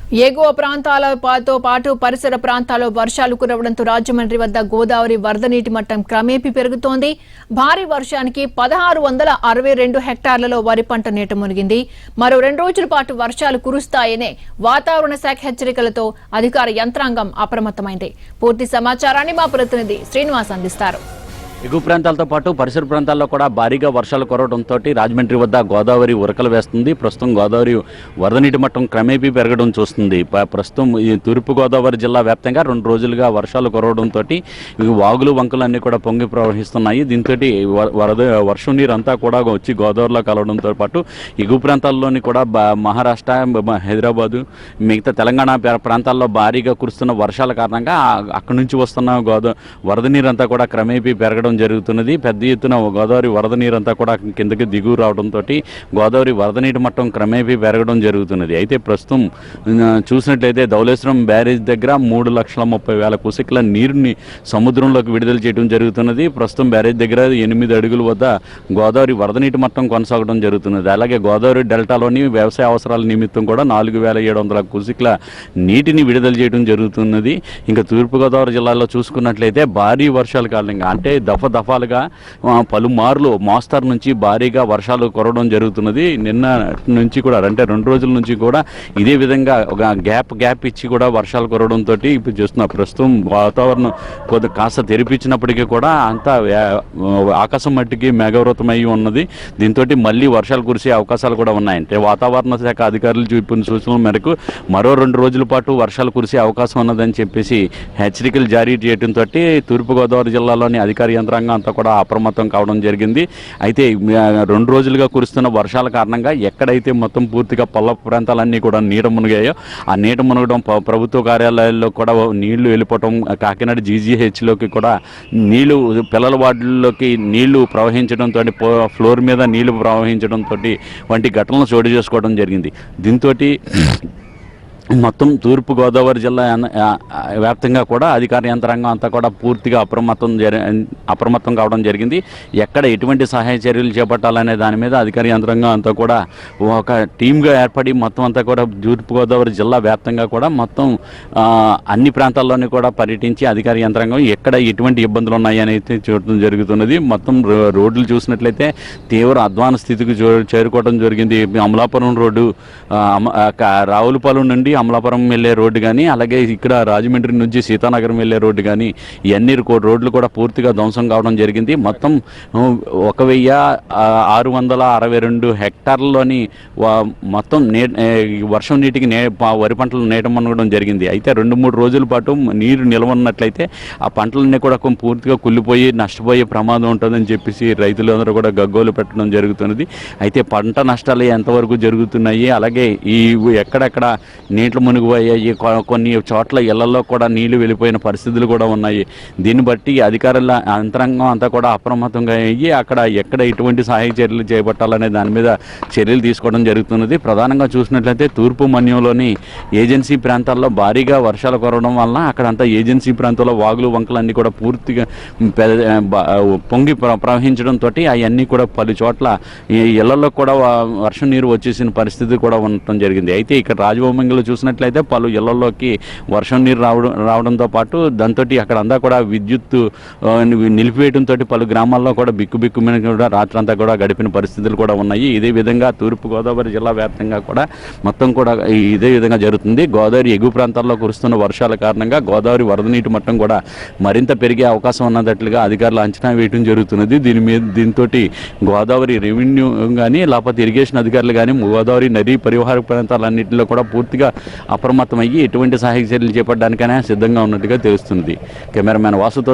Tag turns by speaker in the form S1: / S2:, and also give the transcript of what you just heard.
S1: ఎగువ ప్రాంతాలతో పాటు పరిసర ప్రాంతాల్లో వర్షాలు కురవడంతో రాజమండ్రి వద్ద గోదావరి వరద నీటి మట్టం క్రమేపీ పెరుగుతోంది. భారీ వర్షానికి 1662 హెక్టార్లలో వరి పంట నీట మునిగింది. మరో 2 రోజుల పాటు వర్షాలు కురుస్తాయనే వాతావరణ శాఖ హెచ్చరికలతో అధికార యంత్రాంగం అప్రమత్తమైంది. పూర్తి సమాచారాన్ని మా ప్రతినిధి శ్రీనివాస్ అందిస్తారు.
S2: ఎగువ ప్రాంతాలతో పాటు పరిసర ప్రాంతాల్లో కూడా భారీగా వర్షాలు కురవడంతో రాజమండ్రి వద్ద గోదావరి ఉరకలు వేస్తుంది. ప్రస్తుతం గోదావరి వరద నీటి మట్టం క్రమేపీ పెరగడం చూస్తుంది. ప్రస్తుతం ఈ తూర్పుగోదావరి జిల్లా వ్యాప్తంగా 2 రోజులుగా వర్షాలు కురవడంతో వాగులు వంకలు అన్నీ కూడా పొంగి ప్రవహిస్తున్నాయి. దీంతో వర్షం నీరు అంతా కూడా వచ్చి గోదావరిలో కలవడంతో పాటు ఎగువ ప్రాంతాల్లోని కూడా మహారాష్ట్ర, హైదరాబాదు, మిగతా తెలంగాణ ప్రాంతాల్లో భారీగా కురుస్తున్న వర్షాల కారణంగా అక్కడి నుంచి వస్తున్న వరద నీరు అంతా కూడా క్రమేపీ పెరగడం జరుగుతున్నది. పెద్ద ఎత్తున గోదావరి వరద నీరంతా కూడా కిందకి దిగువ రావడంతో గోదావరి వరద నీటి మట్టం క్రమేపీ పెరగడం జరుగుతున్నది. అయితే ప్రస్తుతం చూసినట్లయితే ధవళేశ్వరం బ్యారేజ్ దగ్గర 3,30,000 క్యూసెక్ల నీరుని సముద్రంలోకి విడుదల చేయడం జరుగుతున్నది. ప్రస్తుతం బ్యారేజ్ దగ్గర 8 అడుగుల వద్ద గోదావరి వరద నీటి మట్టం కొనసాగడం జరుగుతున్నది. అలాగే గోదావరి డెల్టాలోని వ్యవసాయ అవసరాల నిమిత్తం కూడా 4,700 క్యూసెక్ల నీటిని విడుదల చేయడం జరుగుతున్నది. ఇంకా తూర్పుగోదావరి జిల్లాలో చూసుకున్నట్లయితే భారీ వర్షాల కారణంగా అంటే దఫాలుగా పలుమార్లు మోస్తరు నుంచి భారీగా వర్షాలు కురవడం జరుగుతున్నది. నిన్న నుంచి కూడా అంటే 2 రోజుల నుంచి కూడా ఇదే విధంగా ఒక గ్యాప్ ఇచ్చి కూడా వర్షాలు కురవడంతో ఇప్పుడు చూస్తున్నా. ప్రస్తుతం వాతావరణం కాస్త తెరిపించినప్పటికీ కూడా అంతా ఆకాశం మట్టికి మేఘావృతమై ఉన్నది. దీంతో మళ్ళీ వర్షాలు కురిసే అవకాశాలు కూడా ఉన్నాయి. అంటే వాతావరణ శాఖ అధికారులు చూపిన సూచనల మేరకు మరో 2 రోజుల పాటు వర్షాలు కురిసే అవకాశం ఉన్నదని చెప్పేసి హెచ్చరికలు జారీ చేయడంతో తూర్పుగోదావరి జిల్లాలోని అధికార యంత్రాంగం అంతా కూడా అప్రమత్తం కావడం జరిగింది. అయితే 2 రోజులుగా కురుస్తున్న వర్షాల కారణంగా ఎక్కడైతే మొత్తం పూర్తిగా పల్ల ప్రాంతాలన్నీ కూడా నీట మునిగాయో ఆ నీట మునగడం, ప్రభుత్వ కార్యాలయాల్లో కూడా నీళ్లు వెళ్ళిపోవడం, కాకినాడ జీజీహెచ్లోకి కూడా నీళ్లు పిల్లల వార్డుల్లోకి నీళ్లు ప్రవహించడంతో ఫ్లోర్ మీద నీళ్లు ప్రవహించడంతో వంటి ఘటనలు చోటు చేసుకోవడం జరిగింది. దీంతో మొత్తం తూర్పుగోదావరి జిల్లా వ్యాప్తంగా కూడా అధికార యంత్రాంగం అంతా కూడా పూర్తిగా అప్రమత్తం కావడం జరిగింది. ఎక్కడ ఎటువంటి సహాయ చర్యలు చేపట్టాలనే దాని మీద అధికార యంత్రాంగం అంతా కూడా ఒక టీమ్గా ఏర్పడి మొత్తం అంతా కూడా తూర్పుగోదావరి జిల్లా వ్యాప్తంగా కూడా మొత్తం అన్ని ప్రాంతాల్లోని కూడా పర్యటించి అధికార యంత్రాంగం ఎక్కడ ఎటువంటి ఇబ్బందులు ఉన్నాయని అయితే చూడటం జరుగుతున్నది. మొత్తం రోడ్లు చూసినట్లయితే తీవ్ర అధ్వాన స్థితికి చేరుకోవడం జరిగింది. అమలాపురం రోడ్డు, రావులపాలెం నుండి అమలాపురం వెళ్ళే రోడ్డు కానీ, అలాగే ఇక్కడ రాజమండ్రి నుంచి సీతానగరం వెళ్ళే రోడ్డు కానీ ఇవన్నీ రోడ్లు కూడా పూర్తిగా ధ్వంసం కావడం జరిగింది. మొత్తం 1,662 హెక్టార్లలోని మొత్తం వర్షం నీటికి వరి పంటలు నీట మునగడం జరిగింది. అయితే 2-3 రోజుల పాటు నీరు నిల్వన్నట్లయితే ఆ పంటలన్నీ కూడా పూర్తిగా కుళ్ళిపోయి నష్టపోయే ప్రమాదం ఉంటుందని చెప్పేసి రైతులందరూ కూడా గగ్గోలు పెట్టడం జరుగుతున్నది. అయితే పంట నష్టాలు ఎంతవరకు జరుగుతున్నాయి, అలాగే ఈ ఎక్కడెక్కడ నీళ్లు మునిగిపోయాయి, కొన్ని చోట్ల ఇళ్లలో కూడా నీళ్లు వెళ్ళిపోయిన పరిస్థితులు కూడా ఉన్నాయి. దీన్ని బట్టి అధికారుల యంత్రాంగం అంతా కూడా అప్రమత్తంగా అయ్యి అక్కడ ఎక్కడ ఎటువంటి సహాయ చర్యలు చేపట్టాలనే దాని మీద చర్యలు తీసుకోవడం జరుగుతున్నది. ప్రధానంగా చూసినట్లయితే తూర్పు మన్యంలోని ఏజెన్సీ ప్రాంతాల్లో భారీగా వర్షాలు కురవడం వలన అక్కడంతా ఏజెన్సీ ప్రాంతంలో వాగులు వంకలు అన్నీ కూడా పూర్తిగా పొంగి ప్రవహించడంతో అవన్నీ కూడా పలు చోట్ల ఇళ్లలో కూడా వర్షం నీరు వచ్చేసిన పరిస్థితి కూడా ఉండటం జరిగింది. అయితే ఇక్కడ రాజభవనంలో చూసినట్లయితే పలు ఇళ్లలోకి వర్షం నీరు రావడంతో పాటు దాంతో అక్కడ అంతా కూడా విద్యుత్ నిలిపివేయడంతో పలు గ్రామాల్లో కూడా బిక్కుబిక్కుమైన కూడా రాత్రంతా కూడా గడిపిన పరిస్థితులు కూడా ఉన్నాయి. ఇదే విధంగా తూర్పుగోదావరి జిల్లా వ్యాప్తంగా కూడా మొత్తం కూడా ఇదే విధంగా జరుగుతుంది. గోదావరి ఎగువ ప్రాంతాల్లో కురుస్తున్న వర్షాల కారణంగా గోదావరి వరద నీటి మట్టం కూడా మరింత పెరిగే అవకాశం ఉన్నట్లుగా అధికారులు అంచనా వేయడం జరుగుతున్నది. దీంతో గోదావరి రెవెన్యూ కానీ లేకపోతే ఇరిగేషన్ అధికారులు కానీ గోదావరి నదీ పరివాహక ప్రాంతాలన్నింటిలో కూడా పూర్తిగా అప్రమత్తమయ్యి ఎటువంటి సహాయక చర్యలు చేపట్టడానికైనా సిద్ధంగా ఉన్నట్టుగా తెలుస్తుంది. కెమెరామెన్ వాసుతో